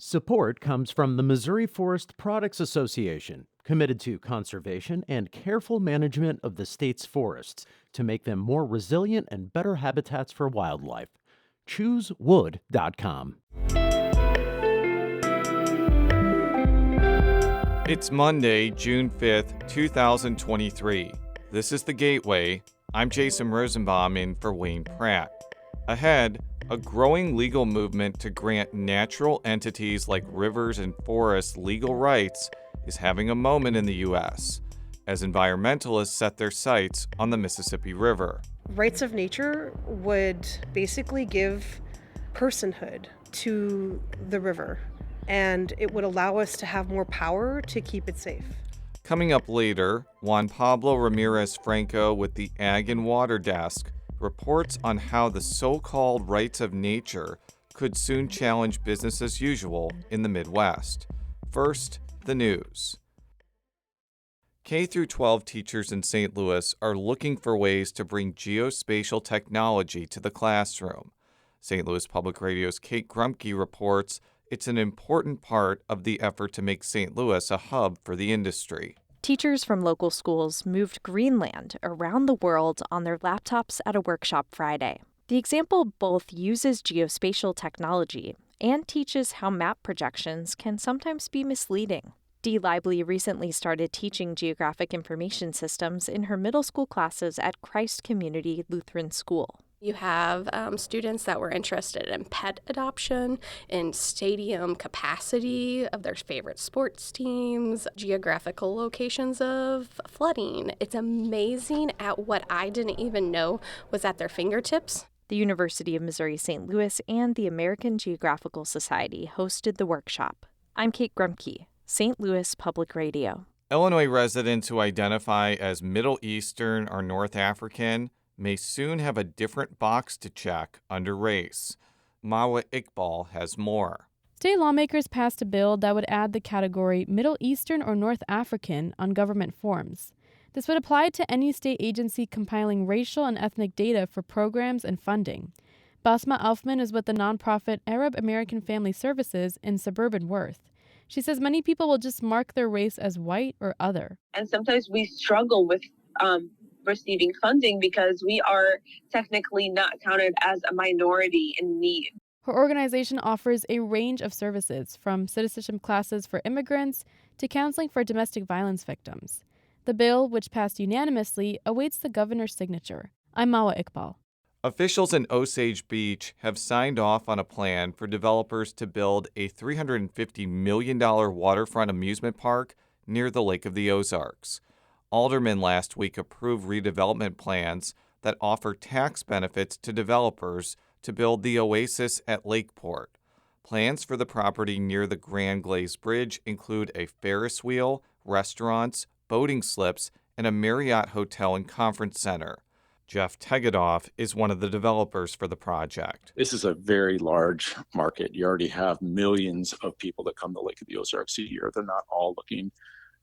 Support comes from the Missouri Forest Products Association, committed to conservation and careful management of the state's forests to make them more resilient and better habitats for wildlife. ChooseWood.com. It's Monday, June 5th, 2023. This is The Gateway. I'm Jason Rosenbaum in for Wayne Pratt. Ahead, a growing legal movement to grant natural entities like rivers and forests legal rights is having a moment in the U.S. as environmentalists set their sights on the Mississippi River. Rights of nature would basically give personhood to the river, and it would allow us to have more power to keep it safe. Coming up later, Juan Pablo Ramirez Franco with the Ag and Water Desk reports on how the so-called rights of nature could soon challenge business as usual in the Midwest. First, the news. K-12 teachers in St. Louis are looking for ways to bring geospatial technology to the classroom. St. Louis Public Radio's Kate Grumke reports it's an important part of the effort to make St. Louis a hub for the industry. Teachers from local schools moved Greenland around the world on their laptops at a workshop Friday. The example both uses geospatial technology and teaches how map projections can sometimes be misleading. Dee Lively recently started teaching geographic information systems in her middle school classes at Christ Community Lutheran School. You have students that were interested in pet adoption, in stadium capacity of their favorite sports teams, geographical locations of flooding. It's amazing at what I didn't even know was at their fingertips. The University of Missouri St. Louis and the American Geographical Society hosted the workshop. I'm Kate Grumke, St. Louis Public Radio. Illinois residents who identify as Middle Eastern or North African may soon have a different box to check under race. Mawa Iqbal has more. State lawmakers passed a bill that would add the category Middle Eastern or North African on government forms. This would apply to any state agency compiling racial and ethnic data for programs and funding. Basma Alfman is with the nonprofit Arab American Family Services in suburban Worth. She says many people will just mark their race as white or other. And sometimes we struggle with receiving funding because we are technically not counted as a minority in need. Her organization offers a range of services, from citizenship classes for immigrants to counseling for domestic violence victims. The bill, which passed unanimously, awaits the governor's signature. I'm Mawa Iqbal. Officials in Osage Beach have signed off on a plan for developers to build a $350 million waterfront amusement park near the Lake of the Ozarks. Aldermen last week approved redevelopment plans that offer tax benefits to developers to build the Oasis at Lakeport. Plans for the property near the Grand Glazed Bridge include a Ferris wheel, restaurants, boating slips, and a Marriott hotel and conference center. Jeff Tegedoff is one of the developers for the project. This is a very large market. You already have millions of people that come to Lake of the Ozarks a year. They're not all looking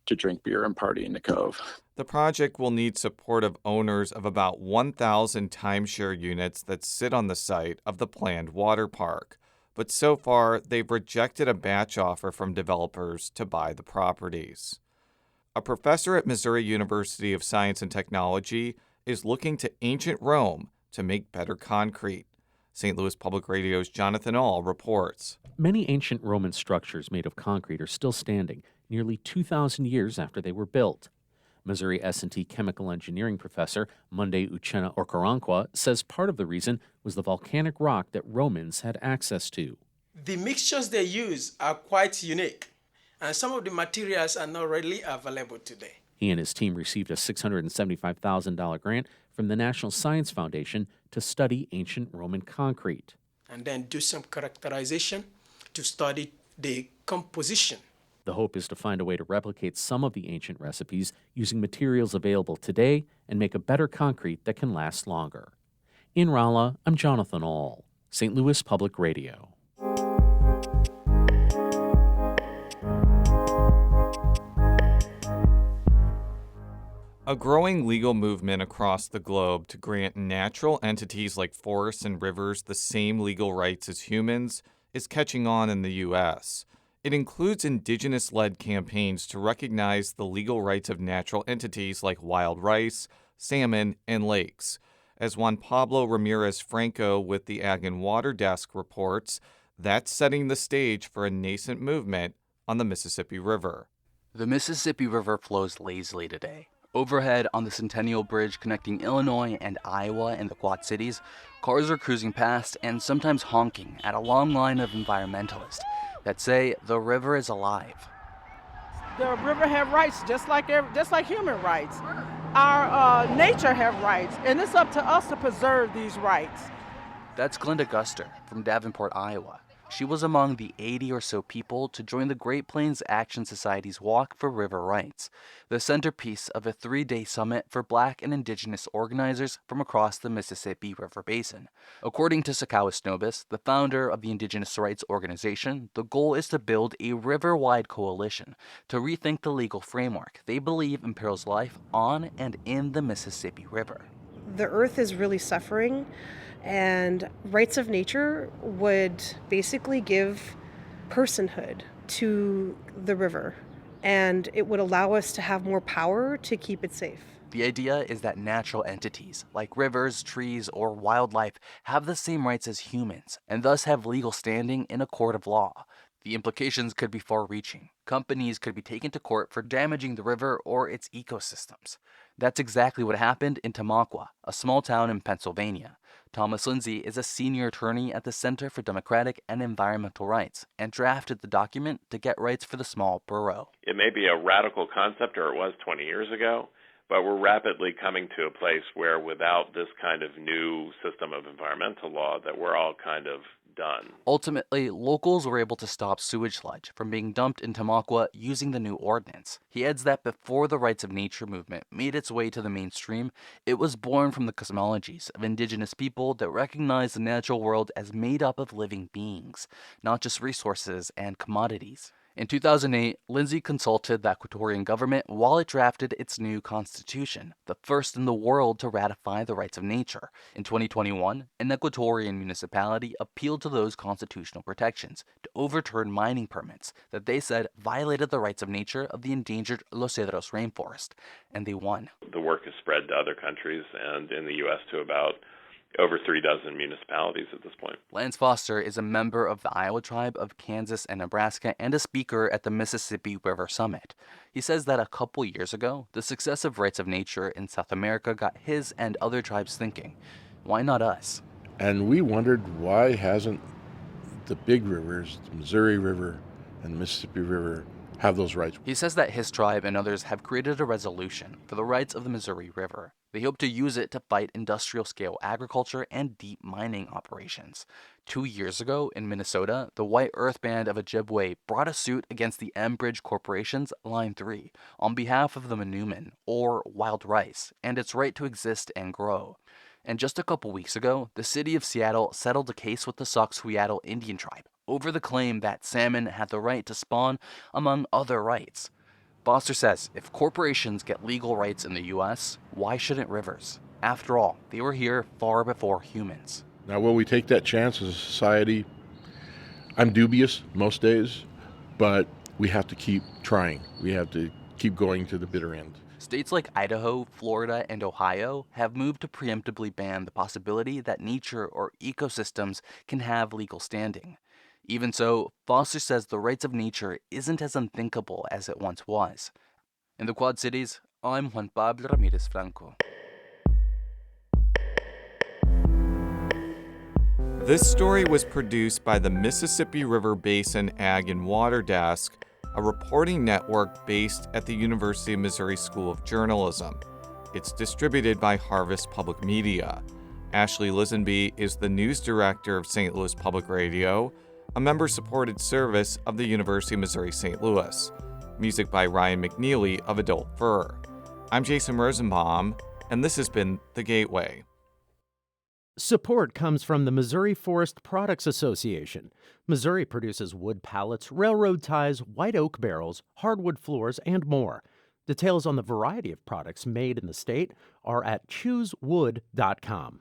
to drink beer and party in the Cove. The project will need support of owners of about 1,000 timeshare units that sit on the site of the planned water park. But so far, they've rejected a batch offer from developers to buy the properties. A professor at Missouri University of Science and Technology is looking to ancient Rome to make better concrete. St. Louis Public Radio's Jonathan Ahl reports. Many ancient Roman structures made of concrete are still standing, nearly 2,000 years after they were built. Missouri S&T chemical engineering professor Monday Uchenna Okoronkwa says part of the reason was the volcanic rock that Romans had access to. The mixtures they use are quite unique, and some of the materials are not readily available today. He and his team received a $675,000 grant from the National Science Foundation to study ancient Roman concrete. And then do some characterization to study the composition. The hope is to find a way to replicate some of the ancient recipes using materials available today and make a better concrete that can last longer. In Rolla, I'm Jonathan Ahl, St. Louis Public Radio. A growing legal movement across the globe to grant natural entities like forests and rivers the same legal rights as humans is catching on in the U.S. It includes indigenous-led campaigns to recognize the legal rights of natural entities like wild rice, salmon, and lakes. As Juan Pablo Ramirez Franco with the Ag and Water Desk reports, that's setting the stage for a nascent movement on the Mississippi River. The Mississippi River flows lazily today. Overhead on the Centennial Bridge connecting Illinois and Iowa in the Quad Cities, cars are cruising past and sometimes honking at a long line of environmentalists that say the river is alive. The river have rights just like human rights. Our nature have rights, and it's up to us to preserve these rights. That's Glenda Guster from Davenport, Iowa. She was among the 80 or so people to join the Great Plains Action Society's Walk for River Rights, the centerpiece of a 3-day summit for Black and Indigenous organizers from across the Mississippi River Basin. According to Sakawa Snobis, the founder of the Indigenous Rights Organization, the goal is to build a river-wide coalition to rethink the legal framework they believe imperils life on and in the Mississippi River. The earth is really suffering, and rights of nature would basically give personhood to the river, and it would allow us to have more power to keep it safe. The idea is that natural entities, like rivers, trees, or wildlife, have the same rights as humans, and thus have legal standing in a court of law. The implications could be far-reaching. Companies could be taken to court for damaging the river or its ecosystems. That's exactly what happened in Tamaqua, a small town in Pennsylvania. Thomas Lindsay is a senior attorney at the Center for Democratic and Environmental Rights and drafted the document to get rights for the small borough. It may be a radical concept, or it was 20 years ago, but we're rapidly coming to a place where without this kind of new system of environmental law that we're all kind of done. Ultimately, locals were able to stop sewage sludge from being dumped in Tamaqua using the new ordinance. He adds that before the rights of nature movement made its way to the mainstream, it was born from the cosmologies of indigenous people that recognize the natural world as made up of living beings, not just resources and commodities. In 2008, Lindsay consulted the Ecuadorian government while it drafted its new constitution, the first in the world to ratify the rights of nature. In 2021, an Ecuadorian municipality appealed to those constitutional protections to overturn mining permits that they said violated the rights of nature of the endangered Los Cedros rainforest, and they won. The work has spread to other countries and in the U.S. to about over 36 municipalities at this point. Lance Foster is a member of the Iowa tribe of Kansas and Nebraska and a speaker at the Mississippi River Summit. He says that a couple years ago, the success of rights of nature in South America got his and other tribes thinking, why not us? And we wondered, why hasn't the big rivers, the Missouri River and the Mississippi River, have those rights? He says that his tribe and others have created a resolution for the rights of the Missouri River. They hope to use it to fight industrial-scale agriculture and deep mining operations. 2 years ago, in Minnesota, the White Earth Band of Ojibwe brought a suit against the Enbridge Corporation's Line 3 on behalf of the Manoomin, or wild rice, and its right to exist and grow. And just a couple weeks ago, the city of Seattle settled a case with the Soxhawtla Indian tribe over the claim that salmon had the right to spawn, among other rights. Foster says if corporations get legal rights in the U.S., why shouldn't rivers? After all, they were here far before humans. Now, will we take that chance as a society? I'm dubious most days, but we have to keep trying. We have to keep going to the bitter end. States like Idaho, Florida, and Ohio have moved to preemptively ban the possibility that nature or ecosystems can have legal standing. Even so, Foster says the rights of nature isn't as unthinkable as it once was. In the Quad Cities, I'm Juan Pablo Ramirez Franco. This story was produced by the Mississippi River Basin Ag and Water Desk, a reporting network based at the University of Missouri School of Journalism. It's distributed by Harvest Public Media. Ashley Lisenby is the news director of St. Louis Public Radio, a member-supported service of the University of Missouri St. Louis. Music by Ryan McNeely of Adult Fur. I'm Jason Rosenbaum, and this has been The Gateway. Support comes from the Missouri Forest Products Association. Missouri produces wood pallets, railroad ties, white oak barrels, hardwood floors, and more. Details on the variety of products made in the state are at choosewood.com.